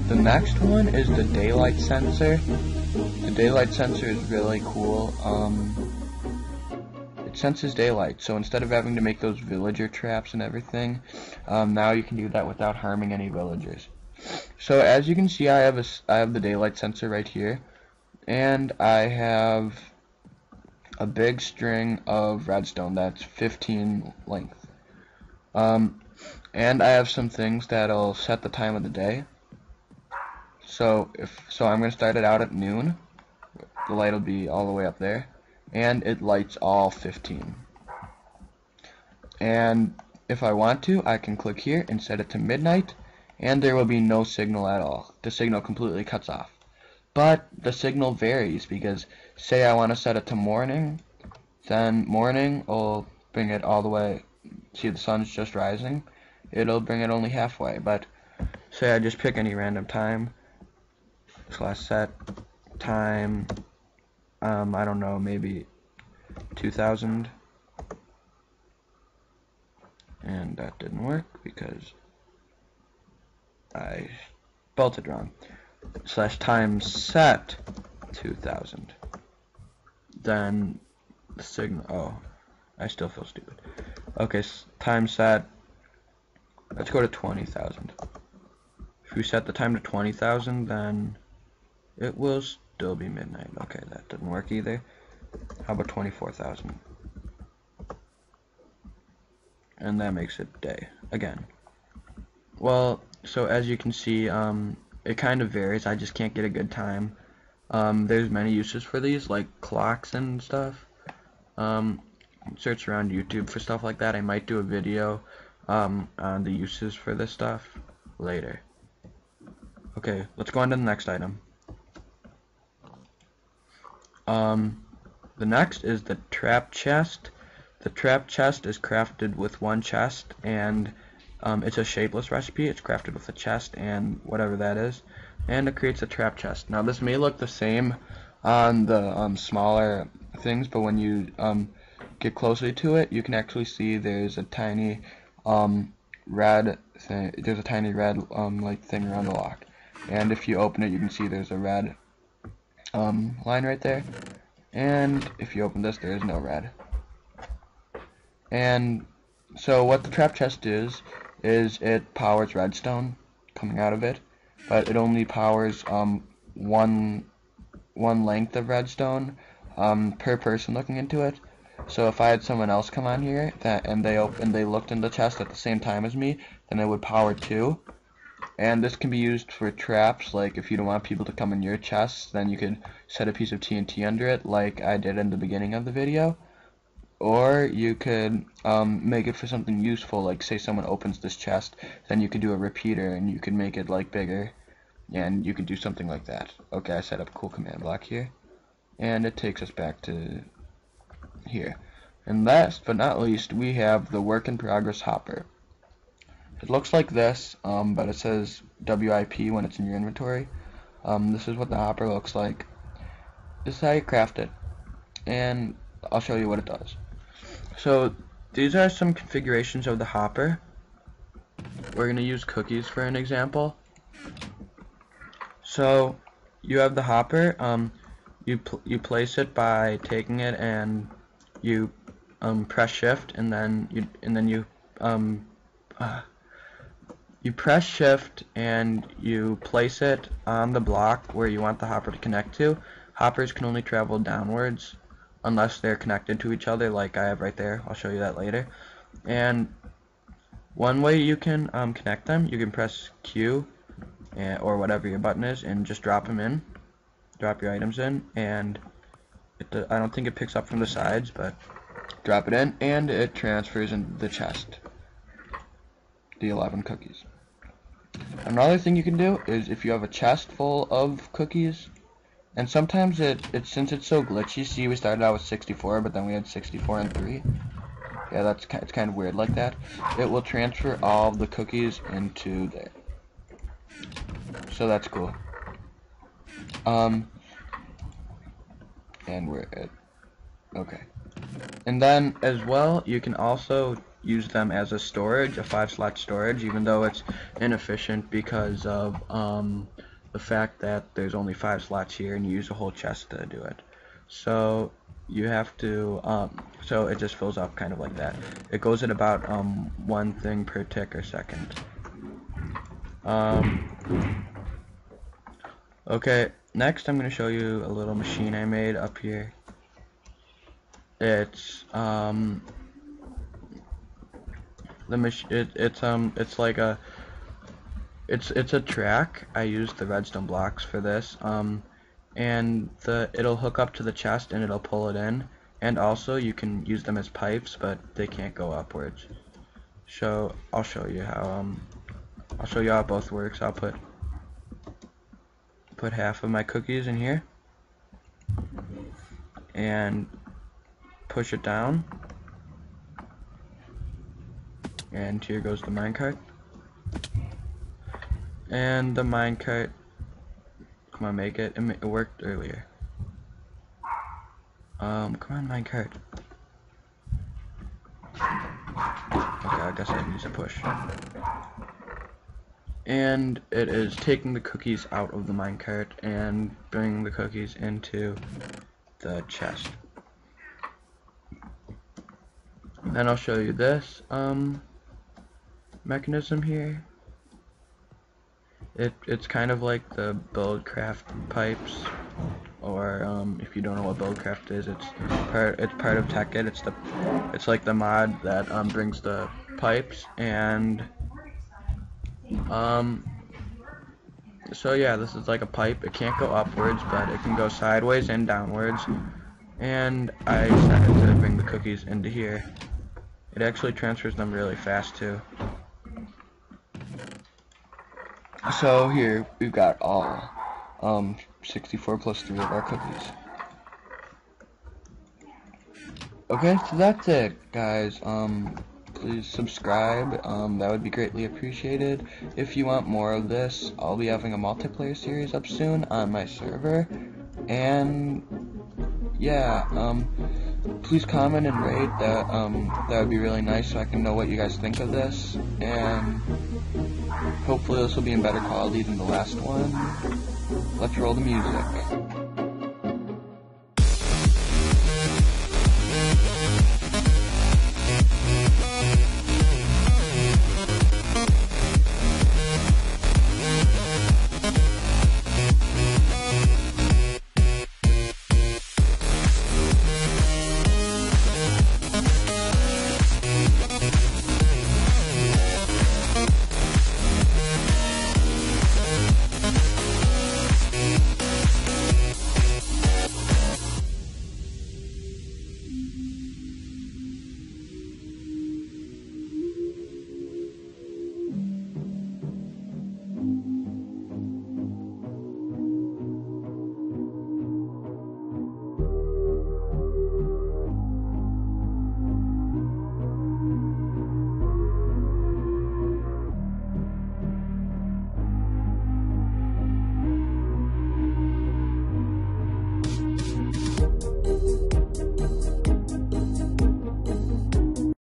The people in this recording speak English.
The next one is the daylight sensor. The daylight sensor is really cool. It senses daylight, so instead of having to make those villager traps and everything, now you can do that without harming any villagers. So as you can see, I have the daylight sensor right here, and I have a big string of redstone that's 15 length. And I have some things that'll set the time of the day. So I'm going to start it out at noon. The light will be all the way up there, and it lights all 15. And if I want to, I can click here and set it to midnight, and there will be no signal at all. The signal completely cuts off. But the signal varies, because say I want to set it to morning, then morning will bring it all the way. See, the sun's just rising. It'll bring it only halfway. But say I just pick any random time / set time, I don't know, maybe 2000, and that didn't work because I spelled it wrong. / time set 2000, then the signal, oh, I still feel stupid. Okay, time set, let's go to 20,000. If we set the time to 20,000, then it will still be midnight. Okay, that didn't work either. How about 24,000? And that makes it day again. Well, so as you can see, it kind of varies. I just can't get a good time. There's many uses for these, like clocks and stuff. Search around YouTube for stuff like that. I might do a video on the uses for this stuff later. Okay, let's go on to the next item. The next is the trap chest. The trap chest is crafted with one chest, and it's a shapeless recipe. It's crafted with a chest and whatever that is, and it creates a trap chest. Now this may look the same on the smaller things, but when you get closely to it, you can actually see there's a tiny red thing. There's a tiny red like thing around the lock, and if you open it, you can see there's a red line right there. And if you open this, there is no red. And so what the trap chest is it powers redstone coming out of it, but it only powers one length of redstone per person looking into it. So if I had someone else come on here and they looked in the chest at the same time as me, then it would power 2. And this can be used for traps, like if you don't want people to come in your chest, then you could set a piece of TNT under it, like I did in the beginning of the video. Or you could make it for something useful, like say someone opens this chest, then you could do a repeater and you could make it like bigger, and you could do something like that. Okay, I set up a cool command block here, and it takes us back to here. And last but not least, we have the work in progress hopper. It looks like this, but it says WIP when it's in your inventory. This is what the hopper looks like. This is how you craft it, and I'll show you what it does. So these are some configurations of the hopper. We're going to use cookies for an example. So you have the hopper. You place it by taking it and you press shift, and then you press shift and you place it on the block where you want the hopper to connect to. Hoppers can only travel downwards unless they're connected to each other, like I have right there. I'll show you that later. And one way you can connect them, you can press Q or whatever your button is and just drop them in. Drop your items in, and I don't think it picks up from the sides, but drop it in and it transfers in the chest. The 11 cookies. Another thing you can do is if you have a chest full of cookies, and sometimes since it's so glitchy, see we started out with 64, but then we had 64 and 3. Yeah, it's kind of weird like that. It will transfer all of the cookies into there. So that's cool. And we're at, okay. And then as well, you can also use them as a storage, a 5-slot storage, even though it's inefficient because of the fact that there's only 5 slots here and you use a whole chest to do it. So you have to, so it just fills up kind of like that. It goes at about 1 thing per tick or second. Okay, next I'm going to show you a little machine I made up here. It's it's like a it's a track. I used the redstone blocks for this, and it'll hook up to the chest and it'll pull it in, and also you can use them as pipes, but they can't go upwards. So I'll show you how it both works. I'll put half of my cookies in here and push it down, and here goes the minecart. And the minecart, come on, make it. It worked earlier. Come on, minecart. Okay, I guess I need to push. And it is taking the cookies out of the minecart and bringing the cookies into the chest. Then I'll show you this mechanism here. It's kind of like the Buildcraft pipes, or if you don't know what Buildcraft is, it's part of TechIt. It's like the mod that brings the pipes, and so yeah, this is like a pipe. It can't go upwards, but it can go sideways and downwards. And I set it to bring the cookies into here. It actually transfers them really fast too. So here we've got all 64 plus 3 of our cookies. Okay, so that's it, guys. Please subscribe. That would be greatly appreciated. If you want more of this, I'll be having a multiplayer series up soon on my server. And yeah, please comment and rate. That would be really nice, so I can know what you guys think of this. And hopefully this will be in better quality than the last one. Let's roll the music.